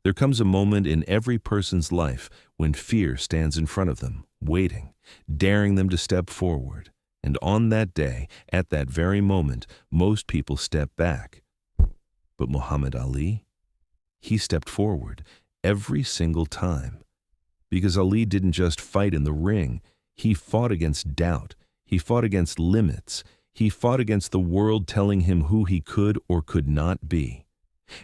There comes a moment in every person's life when fear stands in front of them, waiting, daring them to step forward. And on that day, at that very moment, most people step back. But Muhammad Ali, he stepped forward every single time. Because Ali didn't just fight in the ring, he fought against doubt, he fought against limits, he fought against the world telling him who he could or could not be.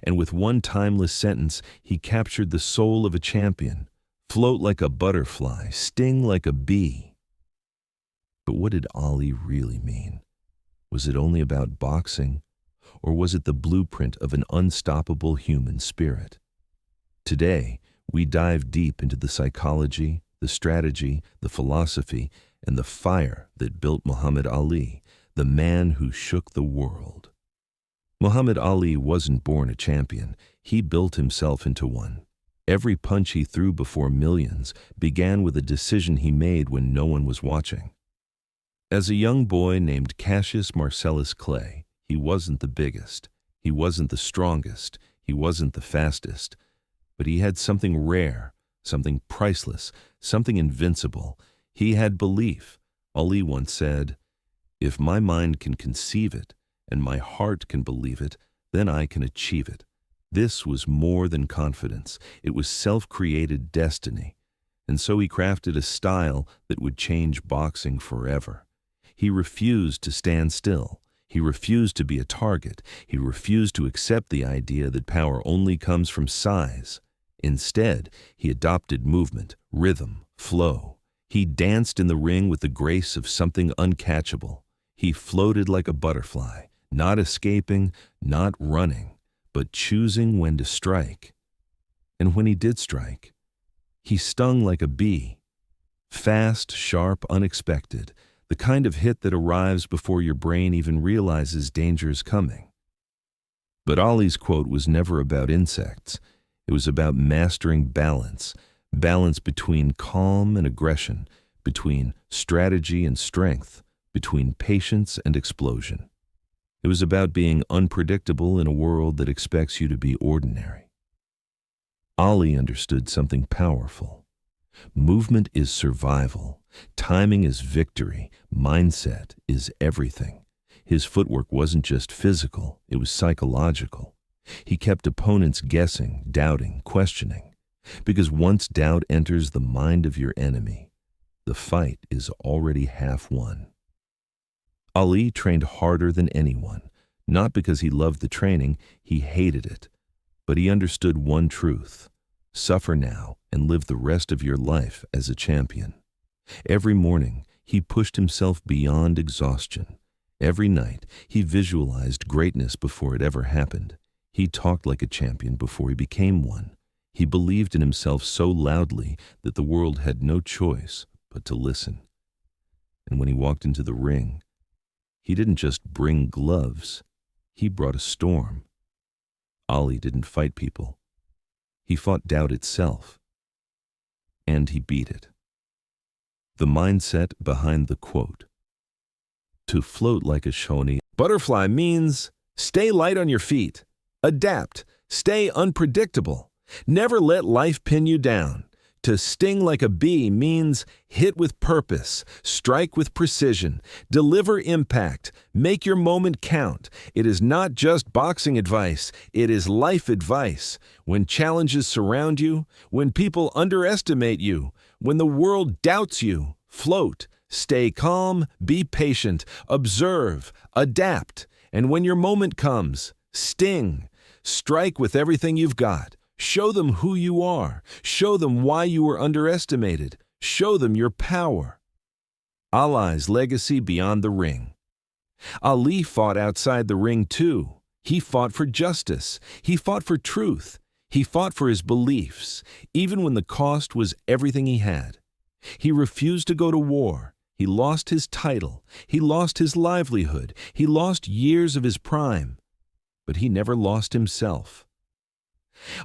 And with one timeless sentence, he captured the soul of a champion. Float like a butterfly, sting like a bee. But what did Ali really mean? Was it only about boxing, or was it the blueprint of an unstoppable human spirit? Today, we dive deep into the psychology, the strategy, the philosophy, and the fire that built Muhammad Ali, the man who shook the world. Muhammad Ali wasn't born a champion, he built himself into one. Every punch he threw before millions began with a decision he made when no one was watching. As a young boy named Cassius Marcellus Clay, he wasn't the biggest, he wasn't the strongest, he wasn't the fastest, but he had something rare, something priceless, something invincible. He had belief. Ali once said, "If my mind can conceive it, and my heart can believe it, then I can achieve it." This was more than confidence. It was self-created destiny. And so he crafted a style that would change boxing forever. He refused to stand still. He refused to be a target. He refused to accept the idea that power only comes from size. Instead, he adopted movement, rhythm, flow. He danced in the ring with the grace of something uncatchable. He floated like a butterfly, not escaping, not running, but choosing when to strike. And when he did strike, he stung like a bee. Fast, sharp, unexpected, the kind of hit that arrives before your brain even realizes danger is coming. But Ali's quote was never about insects. It was about mastering balance, balance between calm and aggression, between strategy and strength, between patience and explosion. It was about being unpredictable in a world that expects you to be ordinary. Ali understood something powerful. Movement is survival. Timing is victory. Mindset is everything. His footwork wasn't just physical, it was psychological. He kept opponents guessing, doubting, questioning. Because once doubt enters the mind of your enemy, the fight is already half won. Ali trained harder than anyone, not because he loved the training, he hated it. But he understood one truth: suffer now and live the rest of your life as a champion. Every morning, he pushed himself beyond exhaustion. Every night, he visualized greatness before it ever happened. He talked like a champion before he became one. He believed in himself so loudly that the world had no choice but to listen. And when he walked into the ring, he didn't just bring gloves, he brought a storm. Ali didn't fight people. He fought doubt itself. And he beat it. The mindset behind the quote. To float like a shoni butterfly means stay light on your feet. Adapt. Stay unpredictable. Never let life pin you down. To sting like a bee means hit with purpose, strike with precision, deliver impact, make your moment count. It is not just boxing advice, it is life advice. When challenges surround you, when people underestimate you, when the world doubts you, float, stay calm, be patient, observe, adapt. And when your moment comes, sting. Strike with everything you've got. Show them who you are. Show them why you were underestimated. Show them your power. Ali's legacy beyond the ring. Ali fought outside the ring too. He fought for justice. He fought for truth. He fought for his beliefs, even when the cost was everything he had. He refused to go to war. He lost his title. He lost his livelihood. He lost years of his prime. But he never lost himself.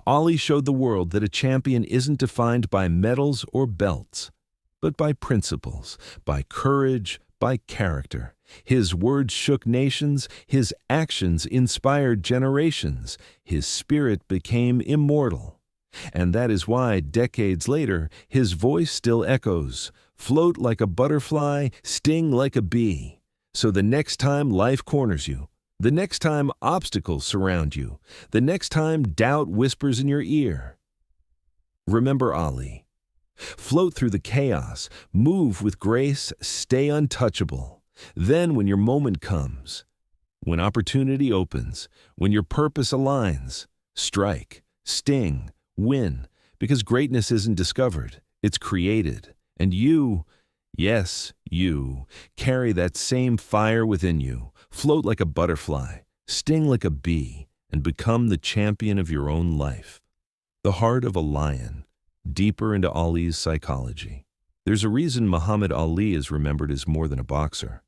Ali showed the world that a champion isn't defined by medals or belts, but by principles, by courage, by character. His words shook nations, his actions inspired generations, his spirit became immortal. And that is why, decades later, his voice still echoes, float like a butterfly, sting like a bee. So the next time life corners you, the next time obstacles surround you, the next time doubt whispers in your ear, remember Ali. Float through the chaos, move with grace, stay untouchable. Then when your moment comes, when opportunity opens, when your purpose aligns, strike, sting, win, because greatness isn't discovered, it's created. And you, yes, you, carry that same fire within you. Float like a butterfly, sting like a bee, and become the champion of your own life. The heart of a lion, deeper into Ali's psychology. There's a reason Muhammad Ali is remembered as more than a boxer.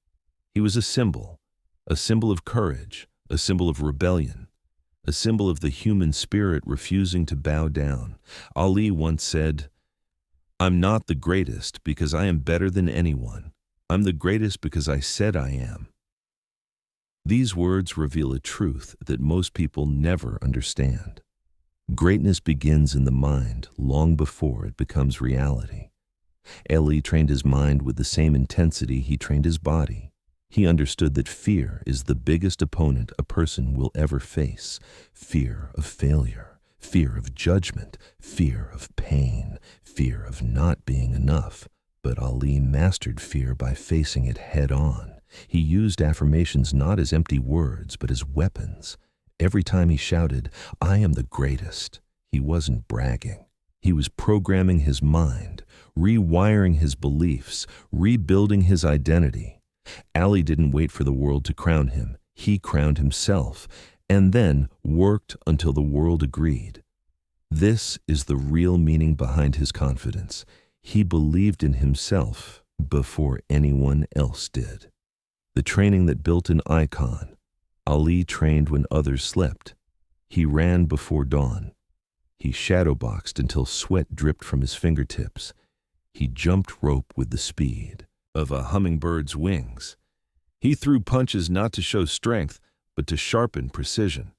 He was a symbol of courage, a symbol of rebellion, a symbol of the human spirit refusing to bow down. Ali once said, "I'm not the greatest because I am better than anyone. I'm the greatest because I said I am." These words reveal a truth that most people never understand. Greatness begins in the mind long before it becomes reality. Ali trained his mind with the same intensity he trained his body. He understood that fear is the biggest opponent a person will ever face. Fear of failure, fear of judgment, fear of pain, fear of not being enough. But Ali mastered fear by facing it head on. He used affirmations not as empty words, but as weapons. Every time he shouted, "I am the greatest," he wasn't bragging. He was programming his mind, rewiring his beliefs, rebuilding his identity. Ali didn't wait for the world to crown him. He crowned himself, and then worked until the world agreed. This is the real meaning behind his confidence. He believed in himself before anyone else did. The training that built an icon. Ali trained when others slept. He ran before dawn. He shadowboxed until sweat dripped from his fingertips. He jumped rope with the speed of a hummingbird's wings. He threw punches not to show strength, but to sharpen precision.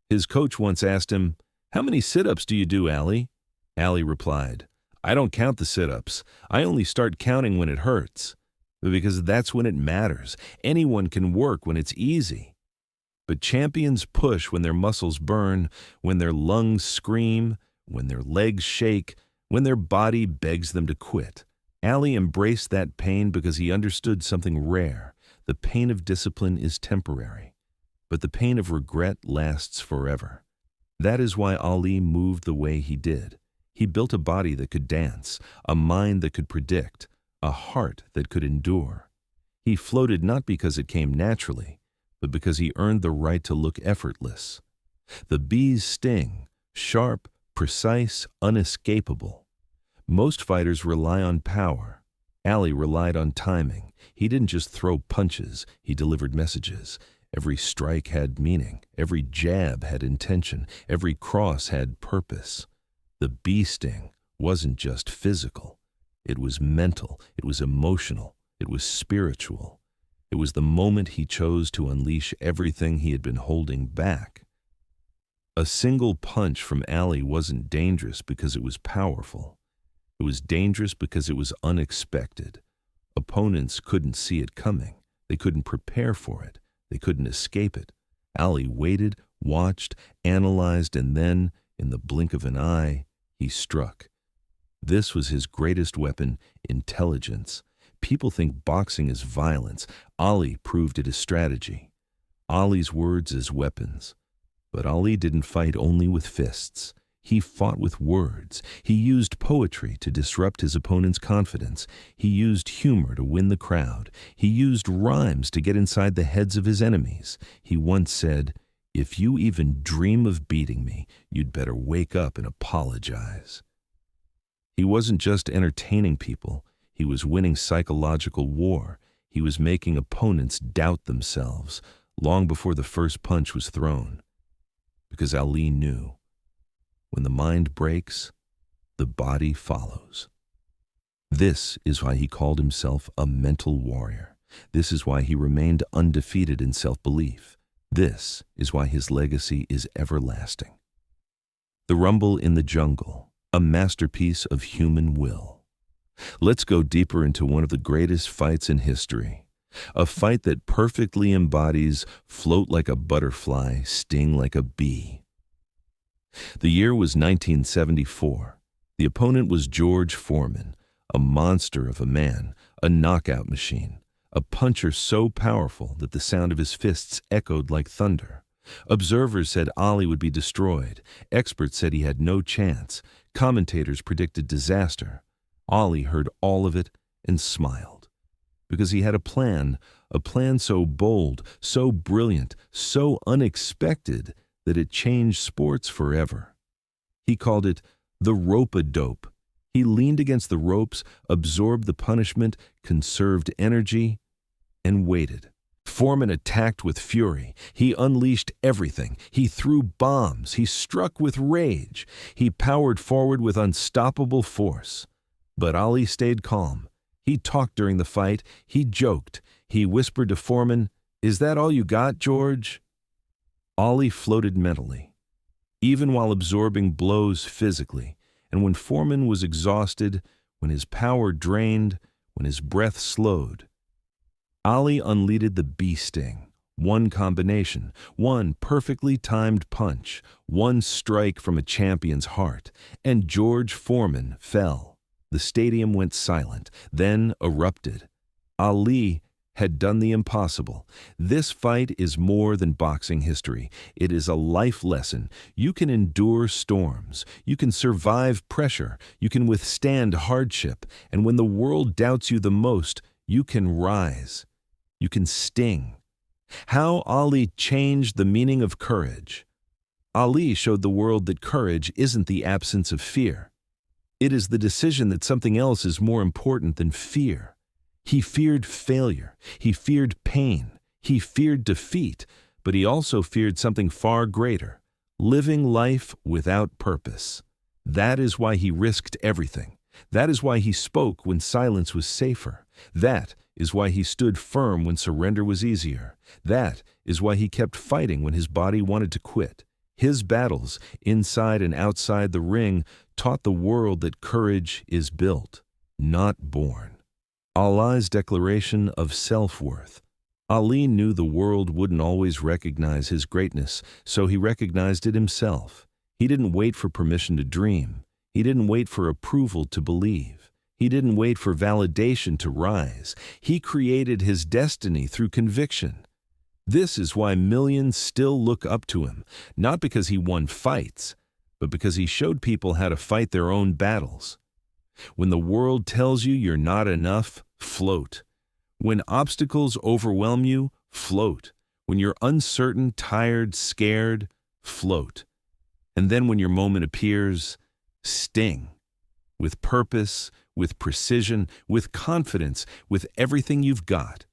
His coach once asked him, "How many sit-ups do you do, Ali?" Ali replied, "I don't count the sit-ups. I only start counting when it hurts. Because that's when it matters. Anyone can work when it's easy. But champions push when their muscles burn, when their lungs scream, when their legs shake, when their body begs them to quit." Ali embraced that pain because he understood something rare. The pain of discipline is temporary, but the pain of regret lasts forever. That is why Ali moved the way he did. He built a body that could dance, a mind that could predict, a heart that could endure. He floated not because it came naturally, but because he earned the right to look effortless. The bee's sting, sharp, precise, unescapable. Most fighters rely on power. Ali relied on timing. He didn't just throw punches, he delivered messages. Every strike had meaning. Every jab had intention. Every cross had purpose. The bee sting wasn't just physical. It was mental. It was emotional. It was spiritual. It was the moment he chose to unleash everything he had been holding back. A single punch from Ali wasn't dangerous because it was powerful. It was dangerous because it was unexpected. Opponents couldn't see it coming. They couldn't prepare for it. They couldn't escape it. Ali waited, watched, analyzed, and then, in the blink of an eye, he struck. This was his greatest weapon, intelligence. People think boxing is violence. Ali proved it as strategy. Ali's words as weapons. But Ali didn't fight only with fists. He fought with words. He used poetry to disrupt his opponent's confidence. He used humor to win the crowd. He used rhymes to get inside the heads of his enemies. He once said, "If you even dream of beating me, you'd better wake up and apologize." He wasn't just entertaining people. He was winning psychological war. He was making opponents doubt themselves long before the first punch was thrown. Because Ali knew, when the mind breaks, the body follows. This is why he called himself a mental warrior. This is why he remained undefeated in self-belief. This is why his legacy is everlasting. The Rumble in the Jungle, a masterpiece of human will. Let's go deeper into one of the greatest fights in history. A fight that perfectly embodies float like a butterfly, sting like a bee. The year was 1974. The opponent was George Foreman, a monster of a man, a knockout machine, a puncher so powerful that the sound of his fists echoed like thunder. Observers said Ali would be destroyed. Experts said he had no chance. Commentators predicted disaster. Ali heard all of it and smiled. Because he had a plan so bold, so brilliant, so unexpected that it changed sports forever. He called it the rope-a-dope. He leaned against the ropes, absorbed the punishment, conserved energy, and waited. Foreman attacked with fury. He unleashed everything. He threw bombs. He struck with rage. He powered forward with unstoppable force. But Ali stayed calm. He talked during the fight. He joked. He whispered to Foreman, "Is that all you got, George?" Ali floated mentally, even while absorbing blows physically. And when Foreman was exhausted, when his power drained, when his breath slowed, Ali unleashed the bee sting. One combination, one perfectly timed punch, one strike from a champion's heart, and George Foreman fell. The stadium went silent, then erupted. Ali had done the impossible. This fight is more than boxing history. It is a life lesson. You can endure storms. You can survive pressure. You can withstand hardship. And when the world doubts you the most, you can rise. You can sting. How Ali changed the meaning of courage. Ali showed the world that courage isn't the absence of fear. It is the decision that something else is more important than fear. He feared failure. He feared pain. He feared defeat. But he also feared something far greater, living life without purpose. That is why he risked everything. That is why he spoke when silence was safer. That is why he stood firm when surrender was easier. That is why he kept fighting when his body wanted to quit. His battles, inside and outside the ring, taught the world that courage is built, not born. Ali's declaration of self-worth. Ali knew the world wouldn't always recognize his greatness, so he recognized it himself. He didn't wait for permission to dream. He didn't wait for approval to believe. He didn't wait for validation to rise. He created his destiny through conviction. This is why millions still look up to him, not because he won fights, but because he showed people how to fight their own battles. When the world tells you you're not enough, float. When obstacles overwhelm you, float. When you're uncertain, tired, scared, float. And then when your moment appears, sting. With purpose, with precision, with confidence, with everything you've got.